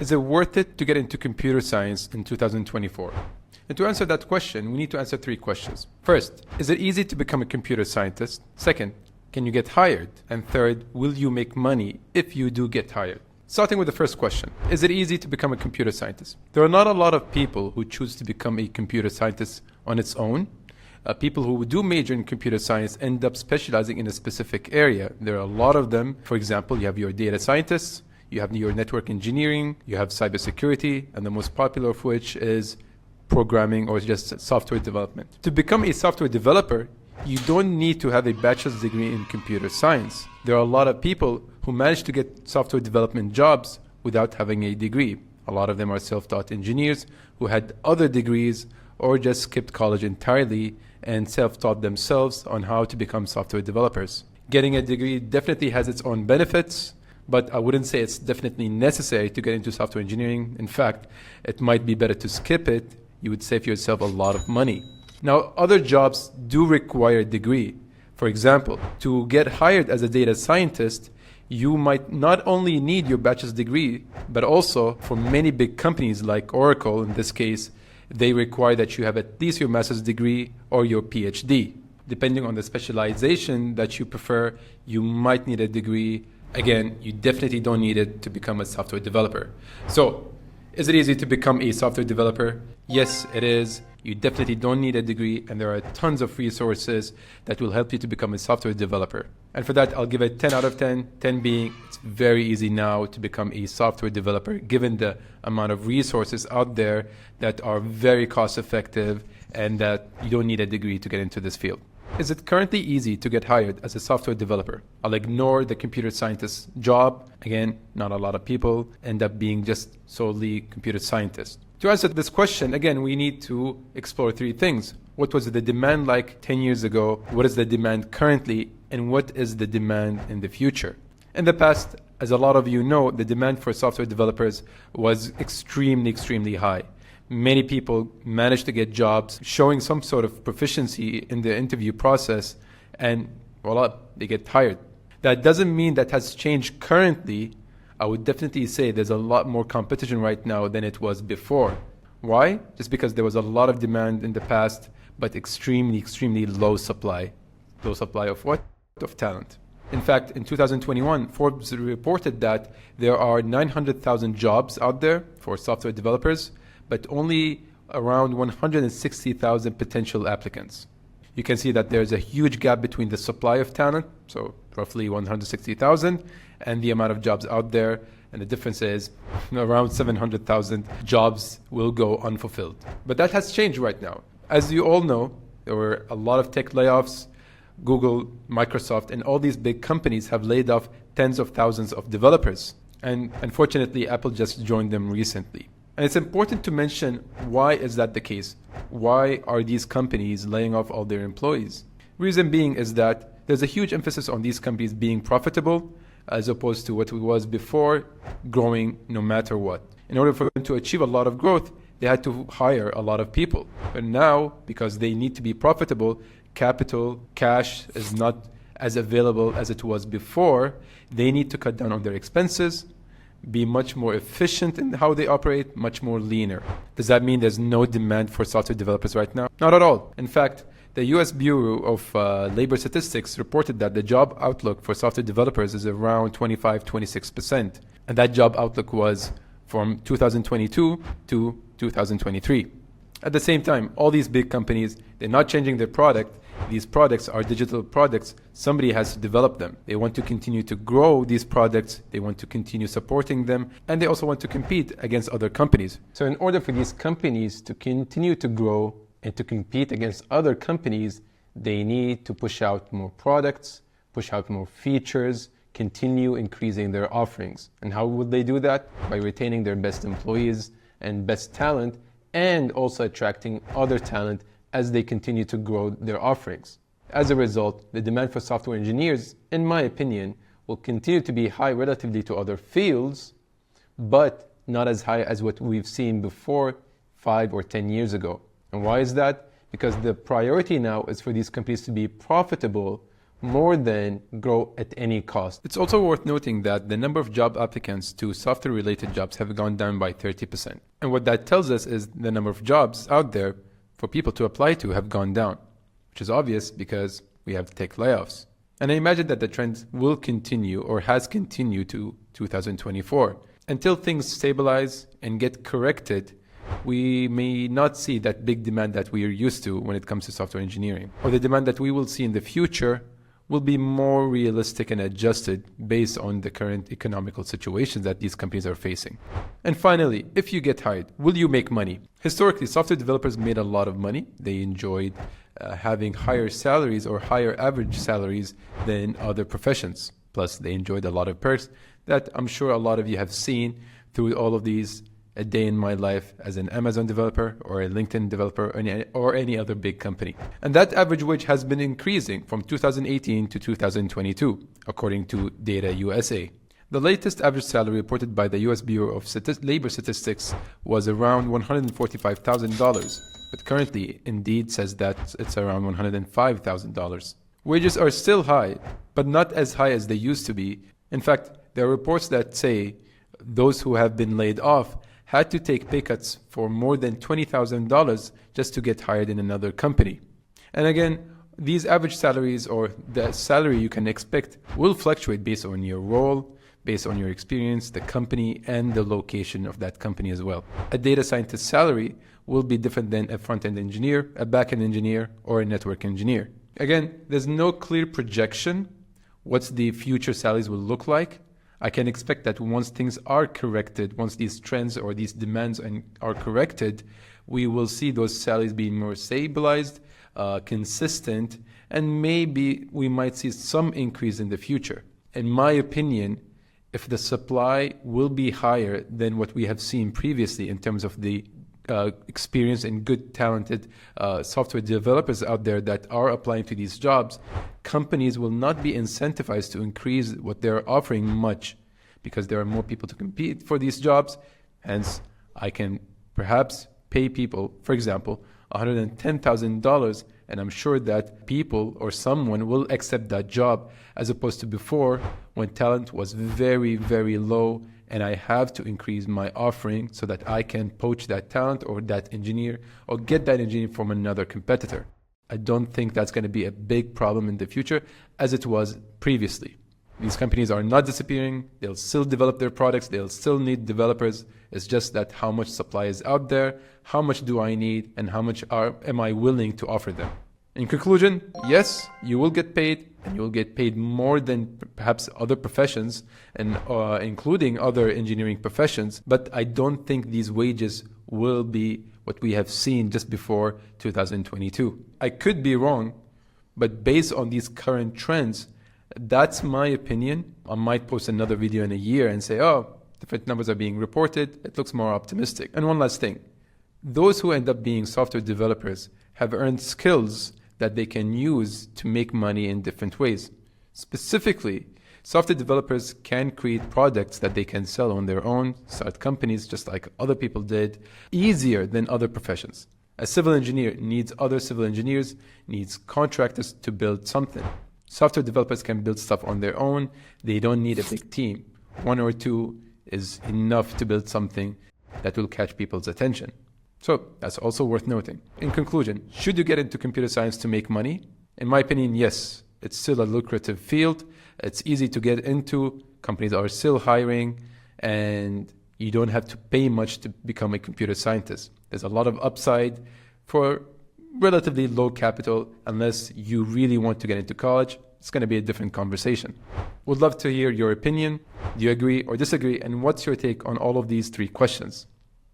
Is it worth it to get into computer science in 2024? And to answer that question, we need to answer three questions. First, is it easy to become a computer scientist? Second, can you get hired? And third, will you make money if you do get hired? Starting with the first question, is it easy to become a computer scientist? There are not a lot of people who choose to become a computer scientist on its own. People who do major in computer science end up specializing in a specific area. There are a lot of them. For example, you have your data scientists, you have your network engineering, you have cybersecurity, and the most popular of which is programming or just software development. To become a software developer, you don't need to have a bachelor's degree in computer science. There are a lot of people who manage to get software development jobs without having a degree. A lot of them are self-taught engineers who had other degrees or just skipped college entirely and self-taught themselves on how to become software developers. Getting a degree definitely has its own benefits, but I wouldn't say it's definitely necessary to get into software engineering. In fact, it might be better to skip it. You would save yourself a lot of money. Now, other jobs do require a degree. For example, to get hired as a data scientist, you might not only need your bachelor's degree, but also for many big companies like Oracle, in this case, they require that you have at least your master's degree or your PhD. Depending on the specialization that you prefer, you might need a degree. Again, you definitely don't need it to become a software developer. So, is it easy to become a software developer? Yes, it is. You definitely don't need a degree, and there are tons of resources that will help you to become a software developer. And for that, I'll give it 10 out of 10, 10 being it's very easy now to become a software developer, given the amount of resources out there that are very cost effective and that you don't need a degree to get into this field. Is it currently easy to get hired as a software developer? I'll ignore the computer scientist job. Again, not a lot of people end up being just solely computer scientists. To answer this question, again, we need to explore three things. What was the demand like 10 years ago? What is the demand currently? And what is the demand in the future? In the past, as a lot of you know, the demand for software developers was extremely high. Many people managed to get jobs showing some sort of proficiency in the interview process, and voila, they get hired. That doesn't mean that has changed currently. I would definitely say there's a lot more competition right now than it was before. Why? Just because there was a lot of demand in the past, but extremely low supply. Low supply of what? Of talent. In fact, in 2021, Forbes reported that there are 900,000 jobs out there for software developers, but only around 160,000 potential applicants. You can see that there's a huge gap between the supply of talent, so roughly 160,000, and the amount of jobs out there. And the difference is around 700,000 jobs will go unfulfilled. But that has changed right now. As you all know, there were a lot of tech layoffs. Google, Microsoft, and all these big companies have laid off tens of thousands of developers. And unfortunately, Apple just joined them recently. And it's important to mention, why is that the case? Why are these companies laying off all their employees? Reason being is that there's a huge emphasis on these companies being profitable as opposed to what it was before, growing no matter what. In order for them to achieve a lot of growth, they had to hire a lot of people. But now, because they need to be profitable, capital, cash is not as available as it was before. They need to cut down on their expenses, be much more efficient in how they operate, much more leaner. Does that mean there's no demand for software developers right now? Not at all. In fact, the US Bureau of Labor Statistics reported that the job outlook for software developers is around 25-26%. And that job outlook was from 2022 to 2023. At the same time, all these big companies, they're not changing their product. These products are digital products. Somebody has to develop them. They want to continue to grow these products. They want to continue supporting them. And they also want to compete against other companies. So in order for these companies to continue to grow and to compete against other companies, they need to push out more products, push out more features, continue increasing their offerings. And how would they do that? By retaining their best employees and best talent, and also attracting other talent as they continue to grow their offerings. As a result, the demand for software engineers, in my opinion, will continue to be high relatively to other fields, but not as high as what we've seen before 5 or 10 years ago. And why is that? Because the priority now is for these companies to be profitable more than grow at any cost. It's also worth noting that the number of job applicants to software-related jobs have gone down by 30%. And what that tells us is the number of jobs out there for people to apply to have gone down, which is obvious because we have tech layoffs. And I imagine that the trend will continue or has continued to 2024. Until things stabilize and get corrected, we may not see that big demand that we are used to when it comes to software engineering. Or the demand that we will see in the future will be more realistic and adjusted based on the current economical situations that these companies are facing. And finally, if you get hired, will you make money? Historically, software developers made a lot of money. They enjoyed having higher salaries or higher average salaries than other professions. Plus, they enjoyed a lot of perks that I'm sure a lot of you have seen through all of these a day in my life as an Amazon developer or a LinkedIn developer or any other big company. And that average wage has been increasing from 2018 to 2022, according to Data USA. The latest average salary reported by the US Bureau of Labor Statistics was around $145,000, but currently Indeed says that it's around $105,000. Wages are still high, but not as high as they used to be. In fact, there are reports that say those who have been laid off had to take pay cuts for more than $20,000 just to get hired in another company. And again, these average salaries or the salary you can expect will fluctuate based on your role, based on your experience, the company, and the location of that company as well. A data scientist salary will be different than a front-end engineer, a back-end engineer, or a network engineer. Again, there's no clear projection what the future salaries will look like. I can expect that once things are corrected, once these trends or these demands are corrected, we will see those salaries being more stabilized, consistent, and maybe we might see some increase in the future. In my opinion, if the supply will be higher than what we have seen previously in terms of the experienced and good talented software developers out there that are applying to these jobs, companies will not be incentivized to increase what they're offering much because there are more people to compete for these jobs. Hence, I can perhaps pay people, for example, $110,000, and I'm sure that people or someone will accept that job as opposed to before when talent was very, very low and I have to increase my offering so that I can poach that talent or that engineer or get that engineer from another competitor. I don't think that's going to be a big problem in the future as it was previously. These companies are not disappearing. They'll still develop their products. They'll still need developers. It's just that how much supply is out there, how much do I need, and how much am I willing to offer them. In conclusion, yes, you will get paid, and you will get paid more than perhaps other professions, and including other engineering professions, but I don't think these wages will be what we have seen just before 2022. I could be wrong, but based on these current trends, that's my opinion. I might post another video in a year and say, oh, different numbers are being reported. It looks more optimistic. And one last thing, those who end up being software developers have earned skills that they can use to make money in different ways. Specifically, software developers can create products that they can sell on their own, start companies just like other people did, easier than other professions. A civil engineer needs other civil engineers, needs contractors to build something. Software developers can build stuff on their own. They don't need a big team. One or two is enough to build something that will catch people's attention. So that's also worth noting. In conclusion, should you get into computer science to make money? In my opinion, yes. It's still a lucrative field. It's easy to get into. Companies are still hiring, and you don't have to pay much to become a computer scientist. There's a lot of upside for relatively low capital. Unless you really want to get into college, it's going to be a different conversation. Would love to hear your opinion. Do you agree or disagree? And what's your take on all of these three questions?